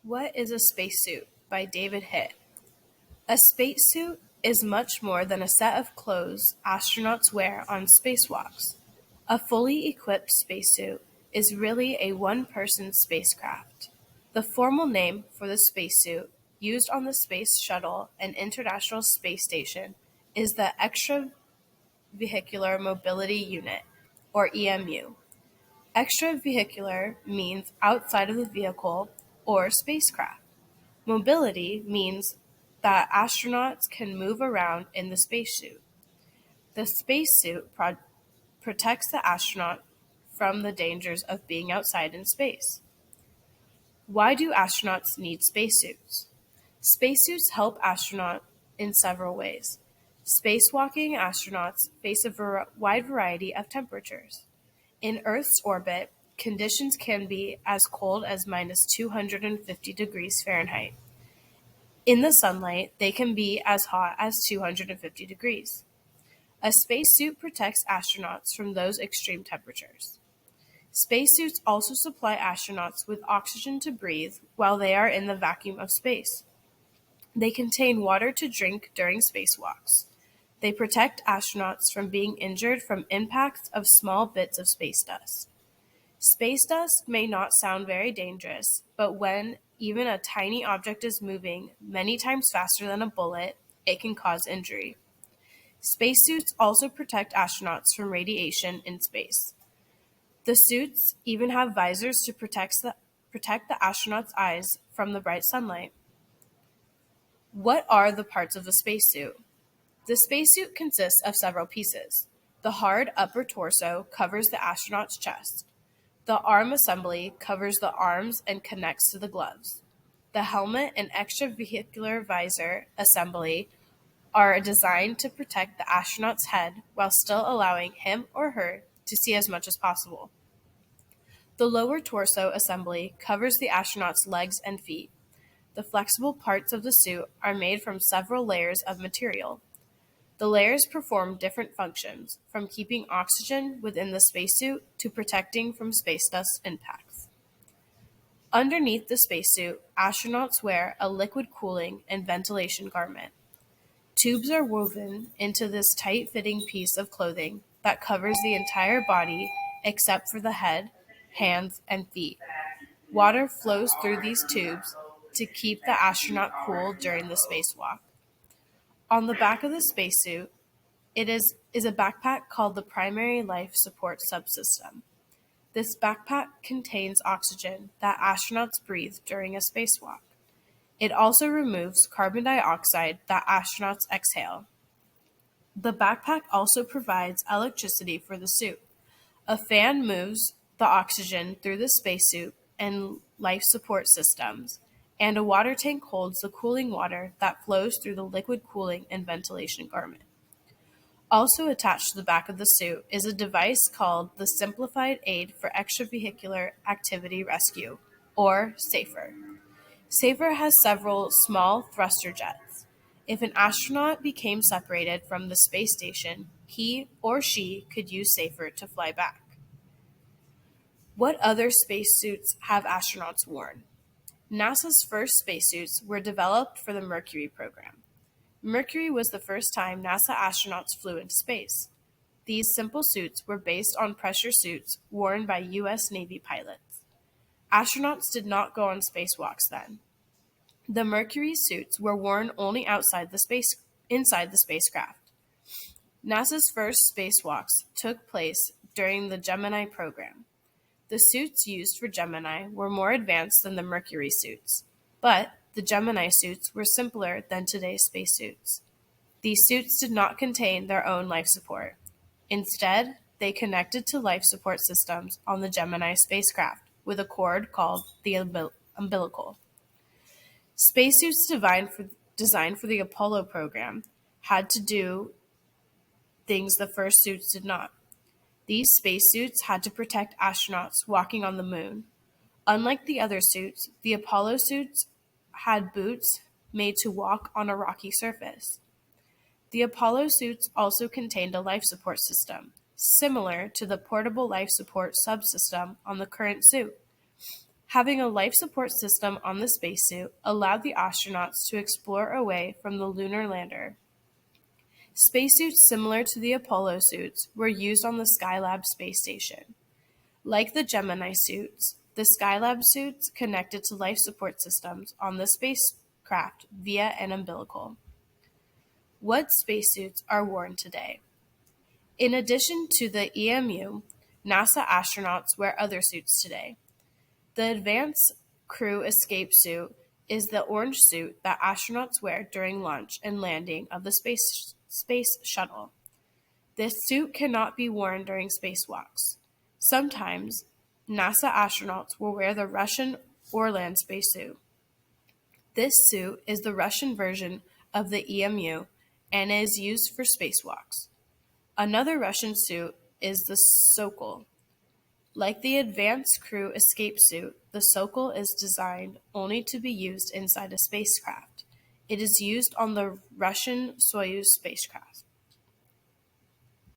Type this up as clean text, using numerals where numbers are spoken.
What is a spacesuit? By David Hitt. A spacesuit is much more than a set of clothes astronauts wear on spacewalks. A fully equipped spacesuit is really a one-person spacecraft. The formal name for the spacesuit used on the Space Shuttle and International Space Station is the Extravehicular Mobility Unit, or EMU. Extravehicular means outside of the vehicle or spacecraft. Mobility means that astronauts can move around in the spacesuit. The spacesuit protects the astronaut from the dangers of being outside in space. Why do astronauts need spacesuits? Spacesuits help astronauts in several ways. Spacewalking astronauts face a wide variety of temperatures. In Earth's orbit, conditions can be as cold as minus 250 degrees Fahrenheit. In the sunlight, they can be as hot as 250 degrees. A spacesuit protects astronauts from those extreme temperatures. Spacesuits also supply astronauts with oxygen to breathe while they are in the vacuum of space. They contain water to drink during spacewalks. They protect astronauts from being injured from impacts of small bits of space dust. Space dust may not sound very dangerous, but when even a tiny object is moving many times faster than a bullet, it can cause injury. Spacesuits also protect astronauts from radiation in space. The suits even have visors to protect the astronauts' eyes from the bright sunlight. What are the parts of a spacesuit? The spacesuit consists of several pieces. The hard upper torso covers the astronaut's chest. The arm assembly covers the arms and connects to the gloves. The helmet and extravehicular visor assembly are designed to protect the astronaut's head while still allowing him or her to see as much as possible. The lower torso assembly covers the astronaut's legs and feet. The flexible parts of the suit are made from several layers of material. The layers perform different functions, from keeping oxygen within the spacesuit to protecting from space dust impacts. Underneath the spacesuit, astronauts wear a liquid cooling and ventilation garment. Tubes are woven into this tight-fitting piece of clothing that covers the entire body except for the head, hands, and feet. Water flows through these tubes to keep the astronaut cool during the spacewalk. On the back of the spacesuit is a backpack called the Primary Life Support Subsystem. This backpack contains oxygen that astronauts breathe during a spacewalk. It also removes carbon dioxide that astronauts exhale. The backpack also provides electricity for the suit. A fan moves the oxygen through the spacesuit and life support systems, and a water tank holds the cooling water that flows through the liquid cooling and ventilation garment. Also attached to the back of the suit is a device called the Simplified Aid for Extravehicular Activity Rescue, or SAFER. SAFER has several small thruster jets. If an astronaut became separated from the space station, he or she could use SAFER to fly back. What other spacesuits have astronauts worn? NASA's first spacesuits were developed for the Mercury program. Mercury was the first time NASA astronauts flew into space. These simple suits were based on pressure suits worn by U.S. Navy pilots. Astronauts did not go on spacewalks then. The Mercury suits were worn only inside the spacecraft. NASA's first spacewalks took place during the Gemini program. The suits used for Gemini were more advanced than the Mercury suits, but the Gemini suits were simpler than today's spacesuits. These suits did not contain their own life support. Instead, they connected to life support systems on the Gemini spacecraft with a cord called the umbilical. Spacesuits designed for the Apollo program had to do things the first suits did not. These spacesuits had to protect astronauts walking on the moon. Unlike the other suits, the Apollo suits had boots made to walk on a rocky surface. The Apollo suits also contained a life support system, similar to the portable life support subsystem on the current suit. Having a life support system on the spacesuit allowed the astronauts to explore away from the lunar lander. Spacesuits similar to the Apollo suits were used on the Skylab space station. Like the Gemini suits, the Skylab suits connected to life support systems on the spacecraft via an umbilical. What spacesuits are worn today? In addition to the EMU, NASA astronauts wear other suits today. The Advanced Crew Escape Suit is the orange suit that astronauts wear during launch and landing of the space shuttle. This suit cannot be worn during spacewalks. Sometimes, NASA astronauts will wear the Russian Orlan spacesuit. This suit is the Russian version of the EMU and is used for spacewalks. Another Russian suit is the Sokol. Like the Advanced Crew Escape Suit, the Sokol is designed only to be used inside a spacecraft. It is used on the Russian Soyuz spacecraft.